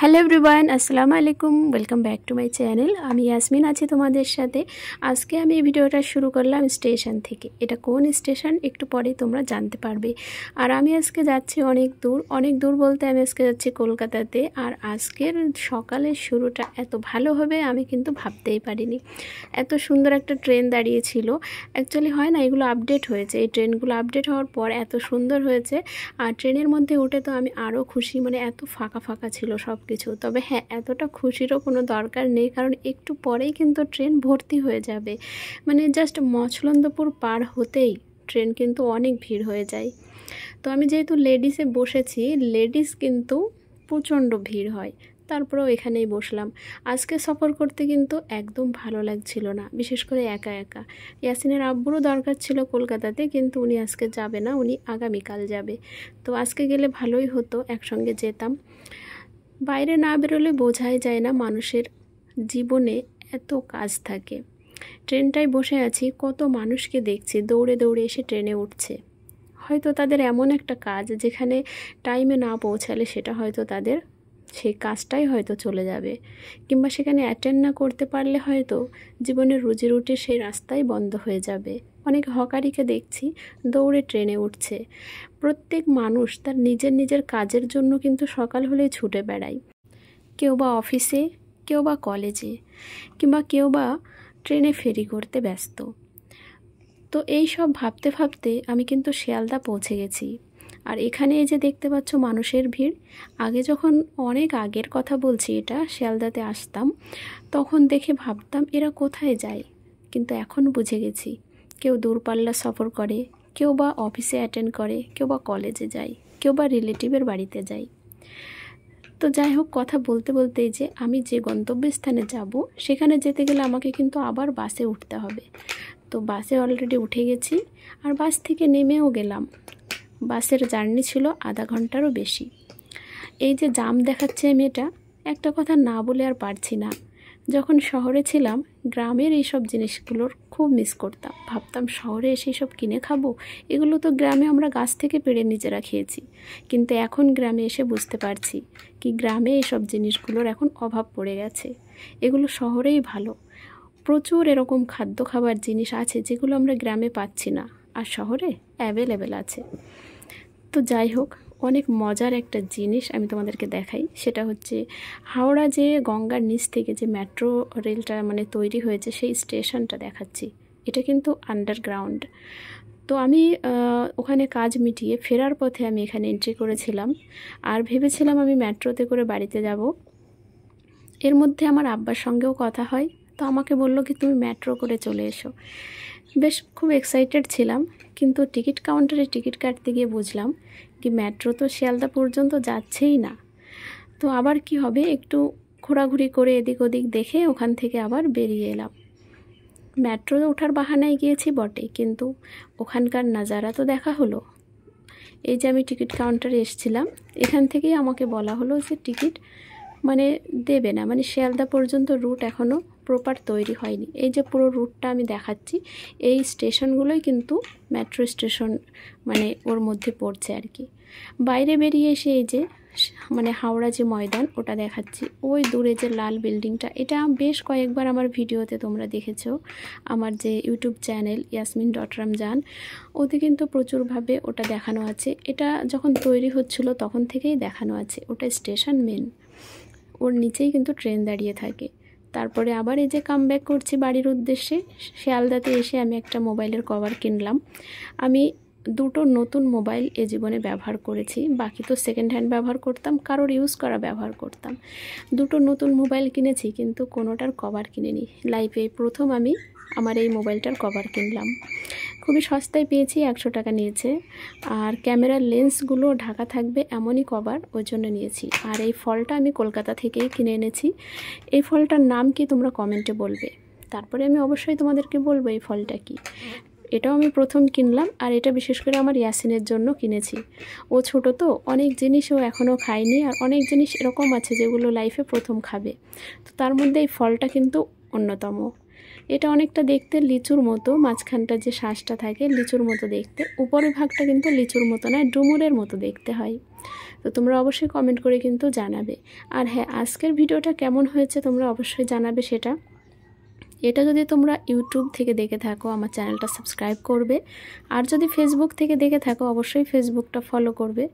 Hello everyone, আসসালামু আলাইকুম। Welcome back to my channel. আমি ইয়াসমিন আছি তোমাদের সাথে। আজকে আমি এই ভিডিওটা শুরু করলাম স্টেশন থেকে। এটা কোন স্টেশন একটু পরে তোমরা জানতে পারবে। আর আমি আজকে যাচ্ছি অনেক দূর বলতে আমি আজকে যাচ্ছি কলকাতাতে। আর আজকের সকালের শুরুটা এত ভালো হবে আমি কিন্তু ভাবতেই পারিনি। এত সুন্দর একটা ট্রেন দাঁড়িয়েছিল। অ্যাকচুয়ালি হয় না, এগুলো আপডেট হয়েছে। এই ট্রেনগুলো আপডেট হওয়ার পর এত সুন্দর হয়েছে। আর ট্রেনের মধ্যে উঠে তো আমি আরও খুশি, মানে এত ফাঁকা ফাঁকা ছিল সব কিছু। তবে হ্যাঁ, এতটা খুশিরও কোনো দরকার নেই, কারণ একটু পরেই কিন্তু ট্রেন ভর্তি হয়ে যাবে। মানে জাস্ট মচলন্দপুর পার হতেই ট্রেন কিন্তু অনেক ভিড় হয়ে যায়। তো আমি যেহেতু লেডিসে বসেছি, লেডিস কিন্তু প্রচণ্ড ভিড় হয়, তারপরেও এখানেই বসলাম। আজকে সফর করতে কিন্তু একদম ভালো লাগছিল না, বিশেষ করে একা একা। ইয়াসিনের আব্বুরও দরকার ছিল কলকাতাতে, কিন্তু উনি আজকে যাবে না, উনি আগামীকাল যাবে। তো আজকে গেলে ভালোই হতো, একসঙ্গে যেতাম। বাইরে না বেরোলে বোঝাই যায় না মানুষের জীবনে এত কাজ থাকে। ট্রেনটায় বসে আছি, কত মানুষকে দেখছি দৌড়ে দৌড়ে এসে ট্রেনে উঠছে। হয়তো তাদের এমন একটা কাজ যেখানে টাইমে না পৌঁছালে সেটা হয়তো তাদের সেই কাজটাই হয়তো চলে যাবে, কিংবা সেখানে অ্যাটেন্ড না করতে পারলে হয়তো জীবনের রুজি রুটির সেই রাস্তাই বন্ধ হয়ে যাবে। অনেক হকারিকে দেখছি দৌড়ে ট্রেনে উঠছে। প্রত্যেক মানুষ তার নিজের কাজের জন্য কিন্তু সকাল হলেই ছুটে বেড়ায়। কেউ বা অফিসে, কেউ বা কলেজে, কিংবা কেউ বা ট্রেনে ফেরি করতে ব্যস্ত। তো এই সব ভাবতে ভাবতে আমি কিন্তু শিয়ালদা পৌঁছে গেছি। আর এখানে এই যে দেখতে পাচ্ছ মানুষের ভিড়। আগে যখন, অনেক আগের কথা বলছি, এটা শিয়ালদাতে আসতাম, তখন দেখে ভাবতাম এরা কোথায় যায়, কিন্তু এখন বুঝে গেছি কেউ দূরপাল্লা সফর করে, কেউ বা অফিসে অ্যাটেন্ড করে, কেউ বা কলেজে যায়, কেউ বা রিলেটিভের বাড়িতে যায়। তো যাই হোক, কথা বলতে বলতে যে আমি যে গন্তব্যস্থানে যাব সেখানে যেতে গেলে আমাকে কিন্তু আবার বাসে উঠতে হবে। তো বাসে অলরেডি উঠে গেছি, আর বাস থেকে নেমেও গেলাম। বাসের জার্নি ছিল আধা ঘন্টারও বেশি। এই যে জাম দেখাচ্ছে আমি, এটা একটা কথা না বলে আর পারছি না। যখন শহরে ছিলাম, গ্রামের এইসব জিনিসগুলোর খুব মিস করতাম। ভাবতাম শহরে এসে সব কিনে খাবো, এগুলো তো গ্রামে আমরা গাছ থেকে পেড়ে নিজেরা খেয়েছি। কিন্তু এখন গ্রামে এসে বুঝতে পারছি কি গ্রামে এইসব জিনিসগুলোর এখন অভাব পড়ে গেছে। এগুলো শহরেই ভালো। প্রচুর এরকম খাদ্য খাবার জিনিস আছে যেগুলো আমরা গ্রামে পাচ্ছি না, আর শহরে অ্যাভেলেবেল আছে। তো যাই হোক, অনেক মজার একটা জিনিস আমি তোমাদেরকে দেখাই। সেটা হচ্ছে হাওড়া যে গঙ্গার নিচ থেকে যে মেট্রো রেলটা মানে তৈরি হয়েছে, সেই স্টেশনটা দেখাচ্ছি। এটা কিন্তু আন্ডারগ্রাউন্ড। তো আমি ওখানে কাজ মিটিয়ে ফেরার পথে আমি এখানে এন্ট্রি করেছিলাম, আর ভেবেছিলাম আমি মেট্রোতে করে বাড়িতে যাব। এর মধ্যে আমার আব্বার সঙ্গেও কথা হয়, তো আমাকে বললো কি তুমি মেট্রো করে চলে এসো। বেশ খুব এক্সাইটেড ছিলাম, কিন্তু টিকিট কাউন্টারে টিকিট কাটতে গিয়ে বুঝলাম কি মেট্রো তো শিয়ালদা পর্যন্ত যাচ্ছেই না। তো আবার কি হবে, একটু ঘোরাঘুরি করে এদিক ওদিক দেখে ওখান থেকে আবার বেরিয়ে এলাম। মেট্রো ওঠার বাহানায় গিয়েছি বটে, কিন্তু ওখানকার নাজারা তো দেখা হলো। এই যে আমি টিকিট কাউন্টারে এসেছিলাম, এখান থেকেই আমাকে বলা হলো যে টিকিট মানে দেবে না, মানে শিয়ালদা পর্যন্ত রুট এখনও প্রপার তৈরি হয়নি। এই যে পুরো রুটটা আমি দেখাচ্ছি, এই স্টেশনগুলোই কিন্তু মেট্রো স্টেশন, মানে ওর মধ্যে পড়ছে আর কি। বাইরে বেরিয়ে এসে এই যে মানে হাওড়া যে ময়দান ওটা দেখাচ্ছি। ওই দূরে যে লাল বিল্ডিংটা, এটা বেশ কয়েকবার আমার ভিডিওতে তোমরা দেখেছো। আমার যে ইউটিউব চ্যানেল yasmin.ramjan, ওতে কিন্তু প্রচুরভাবে ওটা দেখানো আছে। এটা যখন তৈরি হচ্ছিল তখন থেকেই দেখানো আছে। ওটা স্টেশন মেন, ওর নিচেই কিন্তু ট্রেন দাঁড়িয়ে থাকে। তারপরে আবার এই যে কামব্যাক করছি বাড়ির উদ্দেশ্যে। শিয়ালদাতে এসে আমি একটা মোবাইলের কভার কিনলাম। আমি দুটো নতুন মোবাইল এ জীবনে ব্যবহার করেছি, বাকি তো সেকেন্ড হ্যান্ড ব্যবহার করতাম, কারোর ইউজ করা ব্যবহার করতাম। দুটো নতুন মোবাইল কিনেছি, কিন্তু কোনোটার কভার কিনিনি। লাইফে প্রথম আমি আমার এই মোবাইলটার কভার কিনলাম। খুবই সস্তায় পেয়েছি, 100 টাকা নিয়েছে। আর ক্যামেরার লেন্সগুলো ঢাকা থাকবে এমনই কভার, ওই জন্য নিয়েছি। আর এই ফলটা আমি কলকাতা থেকেই কিনে এনেছি। এই ফলটার নাম কি তোমরা কমেন্টে বলবে, তারপরে আমি অবশ্যই তোমাদেরকে বলবো এই ফলটা কি। এটাও আমি প্রথম কিনলাম, আর এটা বিশেষ করে আমার ইয়াসিনের জন্য কিনেছি। ও ছোট তো, অনেক জিনিস ও এখনও খায়নি, আর অনেক জিনিস এরকম আছে যেগুলো লাইফে প্রথম খাবে। তো তার মধ্যে এই ফলটা কিন্তু অন্যতম। এটা অনেকটা দেখতে লিচুর মতো, মাঝখানটা যে শ্বাসটা থাকে লিচুর মতো দেখতে, উপরের ভাগটা কিন্তু লিচুর মতো নয়, ডুমুরের মতো দেখতে হয়। তো তোমরা অবশ্যই কমেন্ট করে কিন্তু জানাবে। আর হ্যাঁ, আজকের ভিডিওটা কেমন হয়েছে তোমরা অবশ্যই জানাবে সেটা। এটা যদি তোমরা ইউটিউব থেকে দেখে থাকো আমার চ্যানেলটা সাবস্ক্রাইব করবে, আর যদি ফেসবুক থেকে দেখে থাকো অবশ্যই ফেসবুকটা ফলো করবে।